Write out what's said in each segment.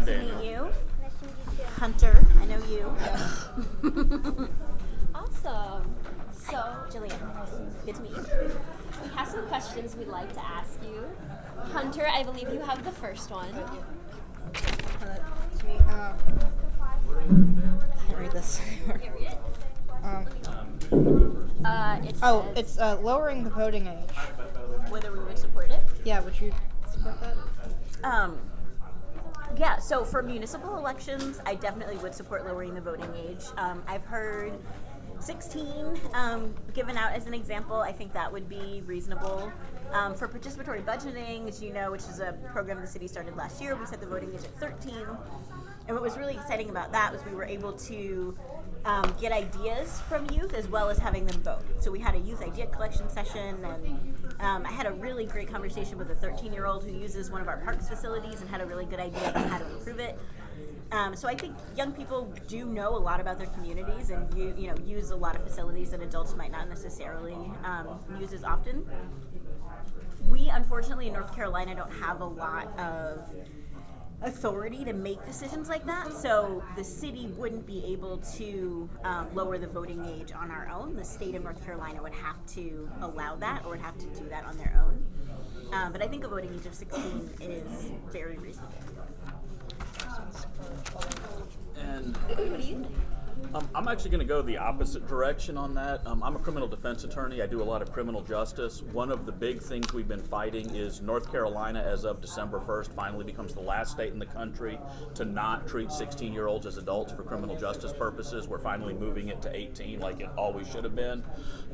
Daniel. meet you. Nice to meet you too. Hunter, I know you. Awesome. So, Jillian, good to meet you. we have some questions we'd like to ask you. Hunter, I believe you have the first one. Can't read this. It Oh, says, it's lowering the voting age. Whether we would support it? Yeah, would you support that? Yeah, so for municipal elections, I definitely would support lowering the voting age. I've heard 16 given out as an example. I think that would be reasonable. For participatory budgeting, as you know, which is a program the city started last year, we set the voting age at 13. And what was really exciting about that was we were able to get ideas from youth as well as having them vote. So we had a youth idea collection session, and I had a really great conversation with a 13-year-old who uses one of our parks facilities and had a really good idea about how to improve it. So I think young people do know a lot about their communities and use a lot of facilities that adults might not necessarily use as often. We, unfortunately, in North Carolina don't have a lot of authority to make decisions like that, so the city wouldn't be able to lower the voting age on our own. The state of North Carolina would have to allow that or would have to do that on their own. But I think a voting age of 16 is very reasonable. And what do you think? I'm actually going to go the opposite direction on that. I'm a criminal defense attorney. I do a lot of criminal justice. One of the big things we've been fighting is North Carolina, as of December 1st, finally becomes the last state in the country to not treat 16-year-olds as adults for criminal justice purposes. We're finally moving it to 18 like it always should have been.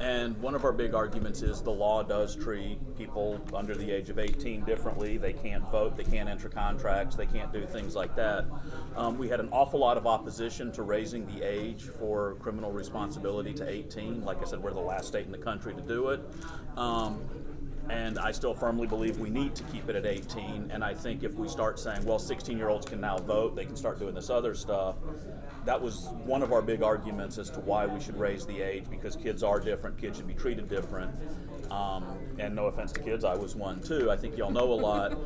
And one of our big arguments is the law does treat people under the age of 18 differently. They can't vote, they can't enter contracts, they can't do things like that. We had an awful lot of opposition to raising the age for criminal responsibility to 18. Like I said, we're the last state in the country to do it. And I still firmly believe we need to keep it at 18. And I think if we start saying, well, 16-year-olds can now vote, they can start doing this other stuff, that was one of our big arguments as to why we should raise the age, because kids are different, kids should be treated different. And no offense to kids, I was one too. I think y'all know a lot.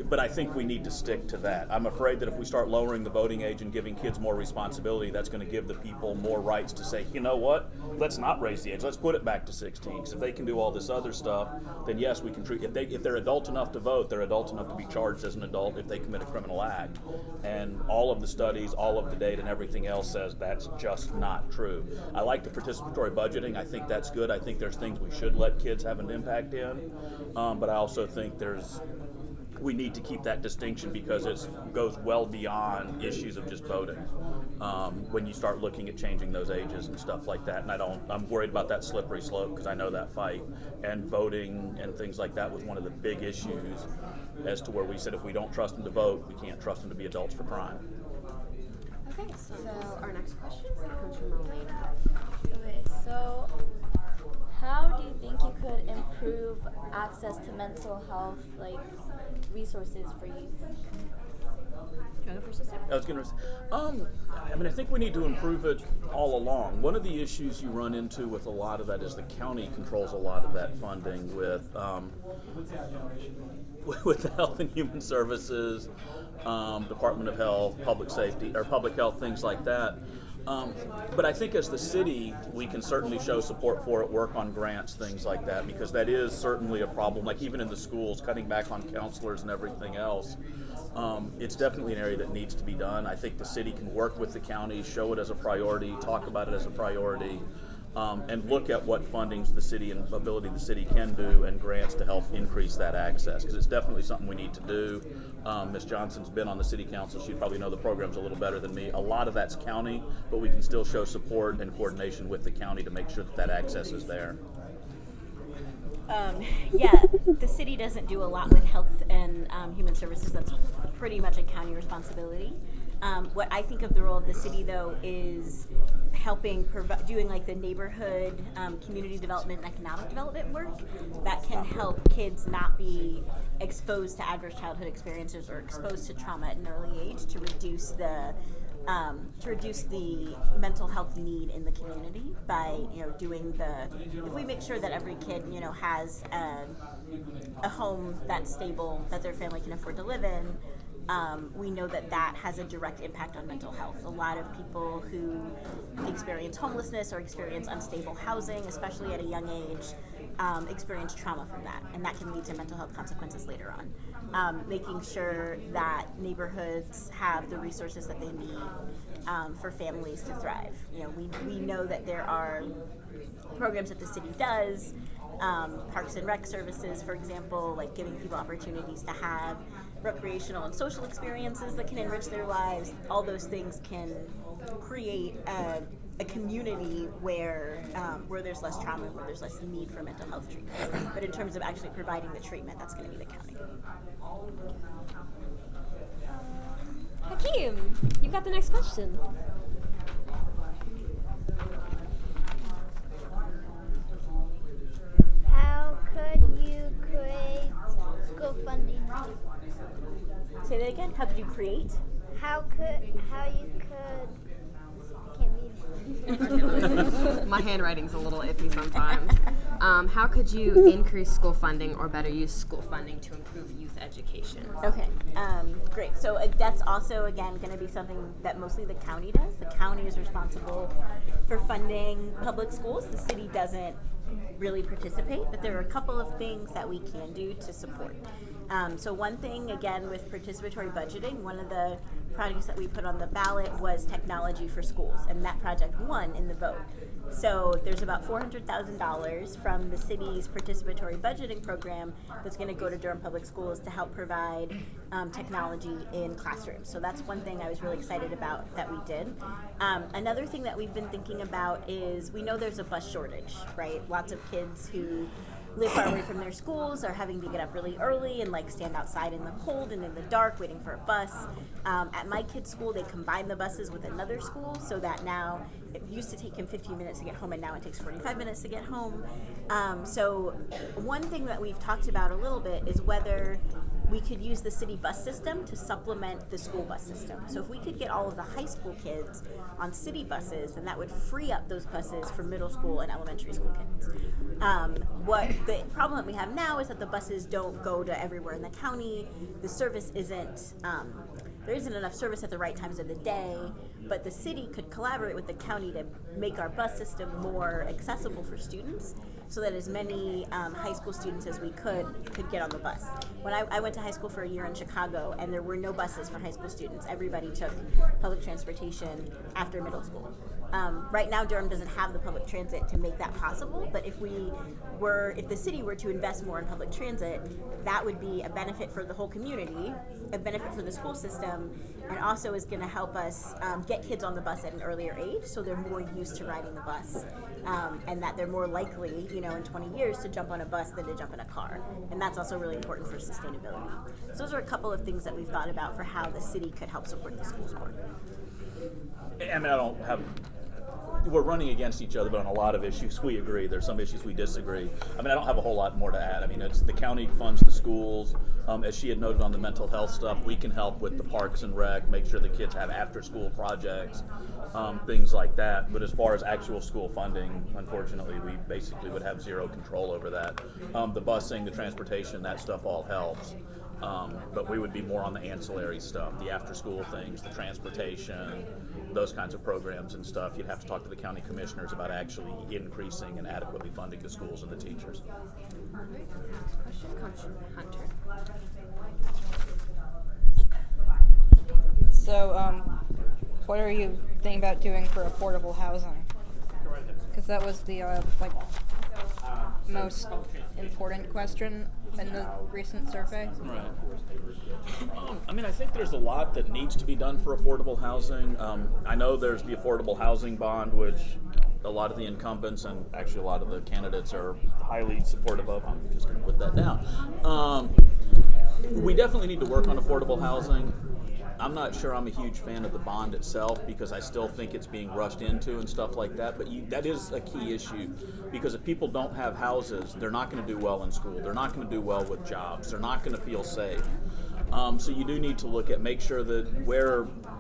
But I think we need to stick to that. I'm afraid that if we start lowering the voting age and giving kids more responsibility, that's going to give the people more rights to say, you know what, let's not raise the age, let's put it back to 16. Because if they can do all this other stuff, then yes, we can treat, if they're adult enough to vote, they're adult enough to be charged as an adult if they commit a criminal act. And all of the studies, all of the data and everything else says that's just not true. I like the participatory budgeting. I think that's good. I think there's things we should let kids have an impact in. But I also think we need to keep that distinction because it goes well beyond issues of just voting. When you start looking at changing those ages and stuff like that, and I'm worried about that slippery slope because I know that fight. And voting and things like that was one of the big issues as to where we said if we don't trust them to vote, we can't trust them to be adults for crime. Okay, so our next question comes from Elena. Okay, so how do you think you could improve access to mental health, resources for youth? I was going to say, I think we need to improve it all along. One of the issues you run into with a lot of that is the county controls a lot of that funding with the Health and Human Services, Department of Health, Public Safety, or Public Health, things like that. But I think as the city, we can certainly show support for it, work on grants, things like that, because that is certainly a problem. Like even in the schools, cutting back on counselors and everything else, it's definitely an area that needs to be done. I think the city can work with the county, show it as a priority, talk about it as a priority, and look at what fundings the city and ability the city can do and grants to help increase that access, because it's definitely something we need to do. Ms. Johnson's been on the city council. She'd probably know the programs a little better than me. A lot of that's county, but we can still show support and coordination with the county to make sure that access is there. The city doesn't do a lot with health and human services. That's pretty much a county responsibility. What I think of the role of the city, though, is helping doing like the neighborhood community development and economic development work that can help kids not be exposed to adverse childhood experiences or exposed to trauma at an early age, to reduce the mental health need in the community by doing if we make sure that every kid has a home that's stable, that their family can afford to live in, we know that that has a direct impact on mental health. A lot of people who experience homelessness or experience unstable housing, especially at a young age, experience trauma from that, and that can lead to mental health consequences later on. Making sure that neighborhoods have the resources that they need for families to thrive. We know that there are programs that the city does, Parks and Rec services, for example, like giving people opportunities to have recreational and social experiences that can enrich their lives. All those things can create a community where there's less trauma, where there's less need for mental health treatment. But in terms of actually providing the treatment, that's going to be the county. Hakeem, you've got the next question. How could you create school funding? Say that again. How could you create? How you could? I can't read. My handwriting's a little iffy sometimes. How could you increase school funding or better use school funding to improve youth education? Okay, great. So that's also, again, going to be something that mostly the county does. The county is responsible for funding public schools. The city doesn't really participate, but there are a couple of things that we can do to support. So one thing, again, with participatory budgeting, one of the projects that we put on the ballot was technology for schools, and that project won in the vote. So there's about $400,000 from the city's participatory budgeting program that's going to go to Durham Public Schools to help provide technology in classrooms. So that's one thing I was really excited about that we did. Another thing that we've been thinking about is we know there's a bus shortage, right? Lots of kids who live far away from their schools are having to get up really early and stand outside in the cold and in the dark waiting for a bus. At my kid's school, they combine the buses with another school so that now it used to take him 15 minutes to get home and now it takes 45 minutes to get home. So one thing that we've talked about a little bit is whether we could use the city bus system to supplement the school bus system. So if we could get all of the high school kids on city buses, then that would free up those buses for middle school and elementary school kids. What the problem that we have now is that the buses don't go to everywhere in the county. The service isn't, there isn't enough service at the right times of the day, but the city could collaborate with the county to make our bus system more accessible for students so that as many high school students as we could get on the bus. When I went to high school for a year in Chicago, and there were no buses for high school students. Everybody took public transportation after middle school. Right now, Durham doesn't have the public transit to make that possible, but if the city were to invest more in public transit, that would be a benefit for the whole community, a benefit for the school system, and also is going to help us get kids on the bus at an earlier age so they're more used to riding the bus, and that they're more likely, in 20 years to jump on a bus than to jump in a car. And that's also really important for sustainability. So those are a couple of things that we've thought about for how the city could help support the schools more. I mean, we're running against each other, but on a lot of issues we agree. There's some issues we disagree. I mean, I don't have a whole lot more to add. I mean, it's the county funds the schools. As she had noted on the mental health stuff, we can help with the parks and rec, make sure the kids have after-school projects, things like that. But as far as actual school funding, unfortunately, we basically would have zero control over that. The busing, the transportation, that stuff all helps. But we would be more on the ancillary stuff, the after-school things, the transportation, those kinds of programs and stuff. You'd have to talk to the county commissioners about actually increasing and adequately funding the schools and the teachers. Next question comes from Hunter. So, what are you thinking about doing for affordable housing? Because that was the most important question in the recent survey. Right. I mean, I think there's a lot that needs to be done for affordable housing. I know there's the affordable housing bond, which a lot of the incumbents and actually a lot of the candidates are highly supportive of. I'm just going to put that down. We definitely need to work on affordable housing. I'm not sure I'm a huge fan of the bond itself because I still think it's being rushed into and stuff like that. But that is a key issue because if people don't have houses, they're not going to do well in school. They're not going to do well with jobs. They're not going to feel safe. So you do need to make sure that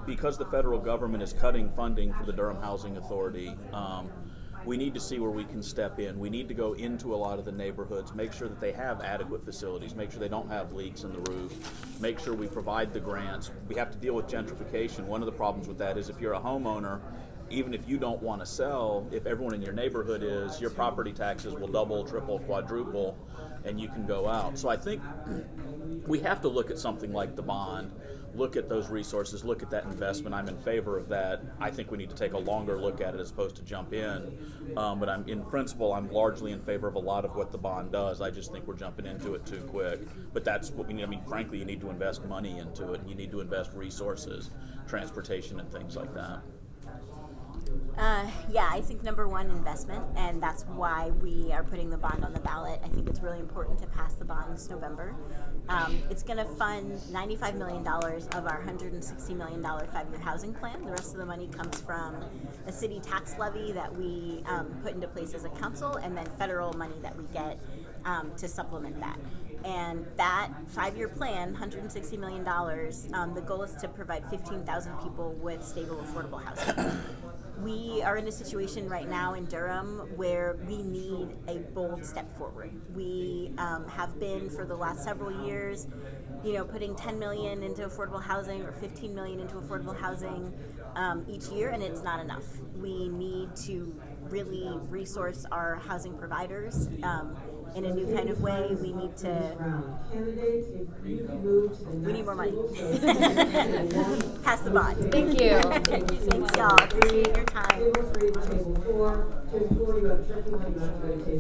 because the federal government is cutting funding for the Durham Housing Authority, we need to see where we can step in. We need to go into a lot of the neighborhoods, make sure that they have adequate facilities, make sure they don't have leaks in the roof, make sure we provide the grants. We have to deal with gentrification. One of the problems with that is if you're a homeowner, even if you don't want to sell, if everyone in your neighborhood is, your property taxes will double, triple, quadruple, and you can go out. So I think we have to look at something like the bond, look at those resources, look at that investment. I'm in favor of that. I think we need to take a longer look at it as opposed to jump in. But in principle, I'm largely in favor of a lot of what the bond does. I just think we're jumping into it too quick. But that's what we need. I mean, frankly, you need to invest money into it, and you need to invest resources, transportation, and things like that. Yeah, I think number one, investment, and that's why we are putting the bond on the ballot. I think it's really important to pass the bond this November. It's going to fund $95 million of our $160 million 5-year housing plan. The rest of the money comes from a city tax levy that we put into place as a council, and then federal money that we get to supplement that. And that 5-year plan, $160 million, the goal is to provide 15,000 people with stable, affordable housing. We are in a situation right now in Durham where we need a bold step forward. We have been for the last several years, putting $10 million into affordable housing or $15 million into affordable housing each year, and it's not enough. We need to really resource our housing providers in a new kind of way. We need more money. Pass the bond. Thank you. Thanks, y'all. Appreciate your time.